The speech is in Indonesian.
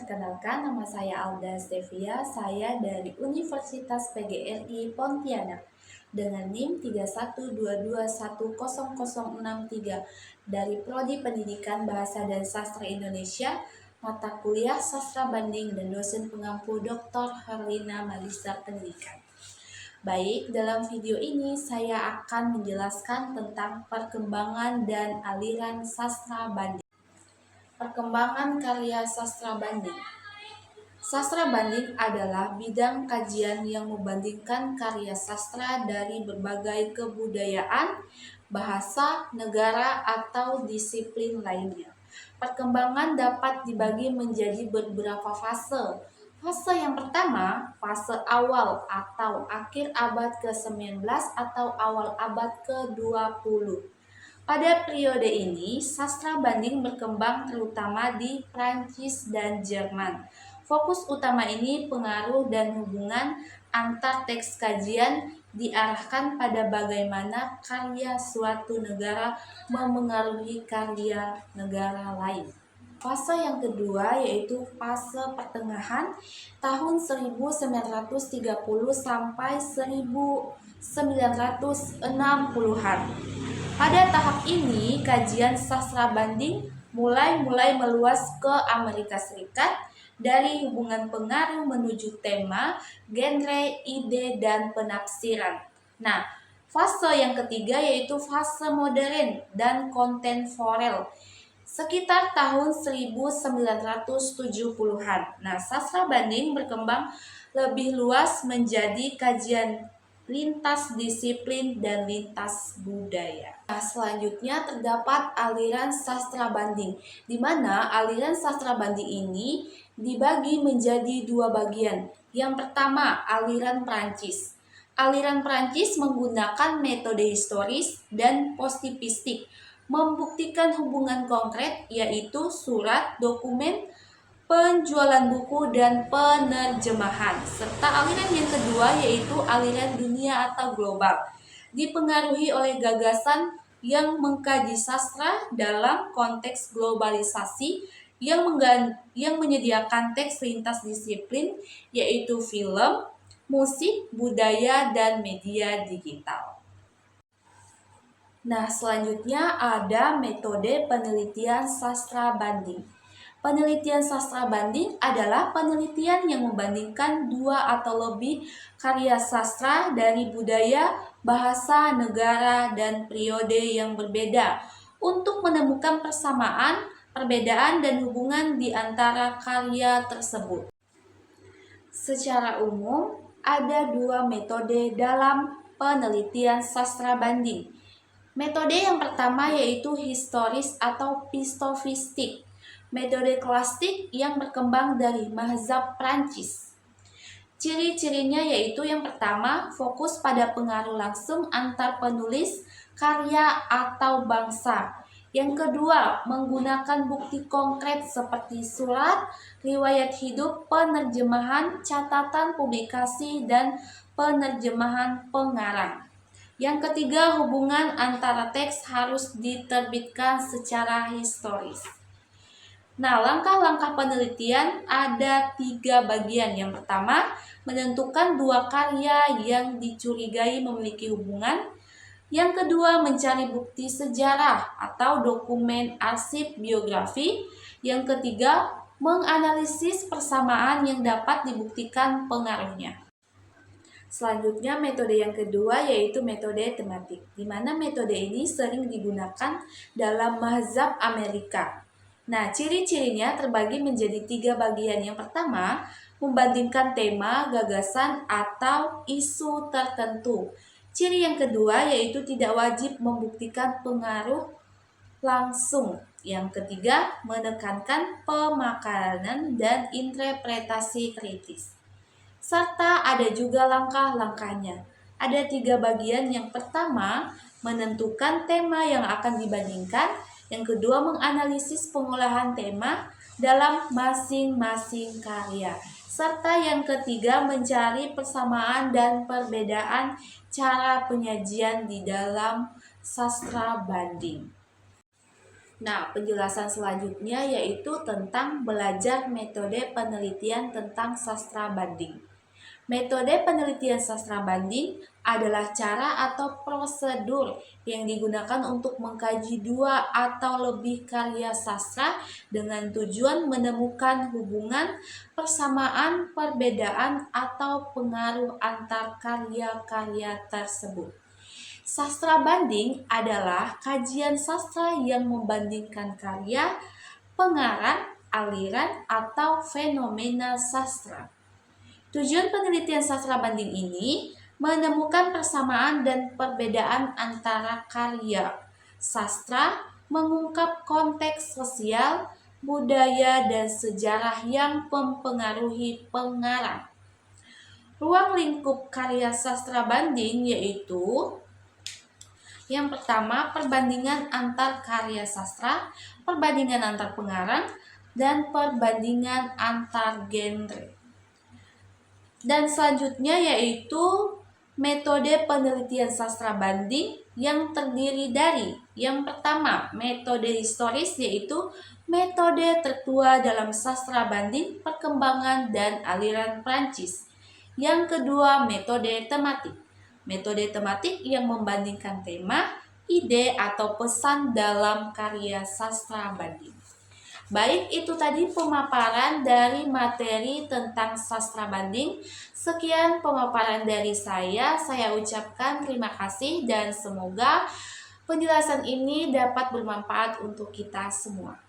perkenalkan nama saya Alda Stevia, saya dari Universitas PGRI Pontianak dengan NIM 3122100063 dari Prodi Pendidikan Bahasa dan Sastra Indonesia, mata kuliah Sastra Banding dan dosen pengampu Dr. Herlina Magister Pendidikan. Baik, dalam video ini saya akan menjelaskan tentang perkembangan dan aliran sastra banding. Perkembangan karya sastra banding. Sastra banding adalah bidang kajian yang membandingkan karya sastra dari berbagai kebudayaan, bahasa, negara, atau disiplin lainnya. Perkembangan dapat dibagi menjadi beberapa fase. Fase yang pertama, fase awal atau akhir abad ke-19 atau awal abad ke-20. Pada periode ini, sastra banding berkembang terutama di Prancis dan Jerman. Fokus utama ini pengaruh dan hubungan antar teks kajian diarahkan pada bagaimana karya suatu negara memengaruhi karya negara lain. Fase yang kedua yaitu fase pertengahan tahun 1930 sampai 1960-an. Pada tahap ini, kajian sastra banding mulai meluas ke Amerika Serikat dari hubungan pengaruh menuju tema, genre, ide, dan penafsiran. Nah, fase yang ketiga yaitu fase modern dan kontemporer sekitar tahun 1970-an. Nah, sastra banding berkembang lebih luas menjadi kajian lintas disiplin dan lintas budaya. Nah, selanjutnya terdapat aliran sastra banding, di mana aliran sastra banding ini dibagi menjadi dua bagian. Yang pertama, aliran Prancis. Aliran Prancis menggunakan metode historis dan positivistik, membuktikan hubungan konkret yaitu surat, dokumen, penjualan buku, dan penerjemahan. Serta aliran yang kedua yaitu aliran dunia atau global, dipengaruhi oleh gagasan yang mengkaji sastra dalam konteks globalisasi yang menyediakan teks lintas disiplin yaitu film, musik, budaya, dan media digital. Nah, selanjutnya ada metode penelitian sastra banding. Penelitian sastra banding adalah penelitian yang membandingkan dua atau lebih karya sastra dari budaya, bahasa, negara, dan periode yang berbeda untuk menemukan persamaan, perbedaan, dan hubungan di antara karya tersebut. Secara umum, ada dua metode dalam penelitian sastra banding. Metode yang pertama yaitu historis atau pistofistik. Metode klasik yang berkembang dari mazhab Prancis. Ciri-cirinya yaitu yang pertama, fokus pada pengaruh langsung antar penulis, karya, atau bangsa. Yang kedua, menggunakan bukti konkret seperti surat, riwayat hidup, penerjemahan, catatan publikasi, dan penerjemahan pengarang. Yang ketiga, hubungan antara teks harus diterbitkan secara historis. Nah, langkah-langkah penelitian ada 3 bagian. Yang pertama, menentukan dua karya yang dicurigai memiliki hubungan. Yang kedua, mencari bukti sejarah atau dokumen arsip biografi. Yang ketiga, menganalisis persamaan yang dapat dibuktikan pengaruhnya. Selanjutnya, metode yang kedua yaitu metode tematik, di mana metode ini sering digunakan dalam mazhab Amerika. Nah, ciri-cirinya terbagi menjadi 3 bagian. Yang pertama, membandingkan tema, gagasan, atau isu tertentu. Ciri yang kedua yaitu tidak wajib membuktikan pengaruh langsung. Yang ketiga, menekankan pemakanan dan interpretasi kritis. Serta ada juga langkah-langkahnya. Ada 3 bagian. Yang pertama, menentukan tema yang akan dibandingkan. Yang kedua, menganalisis pengolahan tema dalam masing-masing karya. Serta yang ketiga, mencari persamaan dan perbedaan cara penyajian di dalam sastra banding. Nah, penjelasan selanjutnya yaitu tentang belajar metode penelitian tentang sastra banding. Metode penelitian sastra banding adalah cara atau prosedur yang digunakan untuk mengkaji dua atau lebih karya sastra dengan tujuan menemukan hubungan, persamaan, perbedaan, atau pengaruh antar karya-karya tersebut. Sastra banding adalah kajian sastra yang membandingkan karya, pengarang, aliran, atau fenomena sastra. Tujuan penelitian sastra banding ini menemukan persamaan dan perbedaan antara karya sastra, mengungkap konteks sosial, budaya, dan sejarah yang mempengaruhi pengarang. Ruang lingkup karya sastra banding yaitu yang pertama, perbandingan antar karya sastra, perbandingan antar pengarang, dan perbandingan antar genre. Dan selanjutnya yaitu metode penelitian sastra banding yang terdiri dari yang pertama, metode historis yaitu metode tertua dalam sastra banding, perkembangan, dan aliran Prancis. Yang kedua, metode tematik. Metode tematik yang membandingkan tema, ide, atau pesan dalam karya sastra banding. Baik, itu tadi pemaparan dari materi tentang sastra banding. Sekian pemaparan dari saya ucapkan terima kasih dan semoga penjelasan ini dapat bermanfaat untuk kita semua.